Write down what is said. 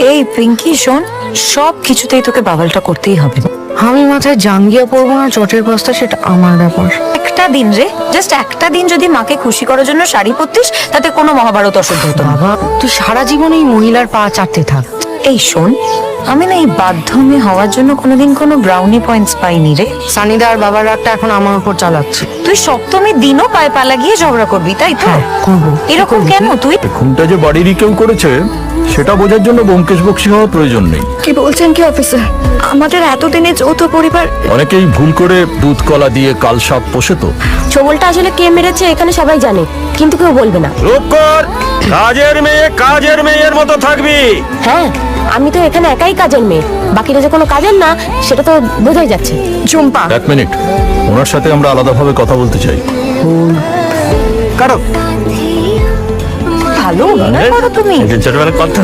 এই পিঙ্কি শোন, সব কিছুতেই তোকে বাবালটা করতেই হবে। আমি মাথায় জাঙ্গিয়া পরবো না চটের বস্তা, সেটা আমার ব্যাপার। একটা দিন রে, জাস্ট একটা দিন যদি মাকে খুশি করার জন্য শাড়ি পরতিস, তাতে কোনো মহাভারত অশুদ্ধ হতো না। বাবা, তুই সারা জীবন এই মহিলার পা চাটতে থাক। এই শোন, আমি না এই বাধ্য মেয়ে হওয়ার জন্য কোনোদিন কোনো ব্রাউনি পয়েন্টস পাইনি রে। সানিদা আর বাবার রাগটা এখন আমার উপর চালাচ্ছে। তুই সপ্তমী দিনও পায়ে পালা গিয়ে ঝগড়া করবি, তাই তো? হ্যাঁ, করবো। এরকম কেন তুই? খুনটা যে বাড়িরই কেউ করেছে সেটা বোঝার জন্য ব্যোমকেশ বক্সী হওয়ার প্রয়োজন নেই। কি বলছেন কি অফিসার? আমাদের এতদিনে যৌথ পরিবার। অনেকেই ভুল করে দুধ কলা দিয়ে কালসাপ পোষে তো। ছোবলটা আসলে কে মেরেছে এখানে সবাই জানে, কিন্তু কেউ বলবে না। রূপকর, কাজের মেয়ের মতো থাকবি। হ্যাঁ, আমি তো এখানে একাই কাজের মেয়ে, বাকিরা যে কোনো কাজের না সেটা তো বোঝাই যাচ্ছে। চুম্পা, এক মিনিট, ওনার সাথে আমরা আলাদাভাবে কথা বলতে চাই। কারো ভালো অভিনয় করো তুমি। ছোটবেলার কথা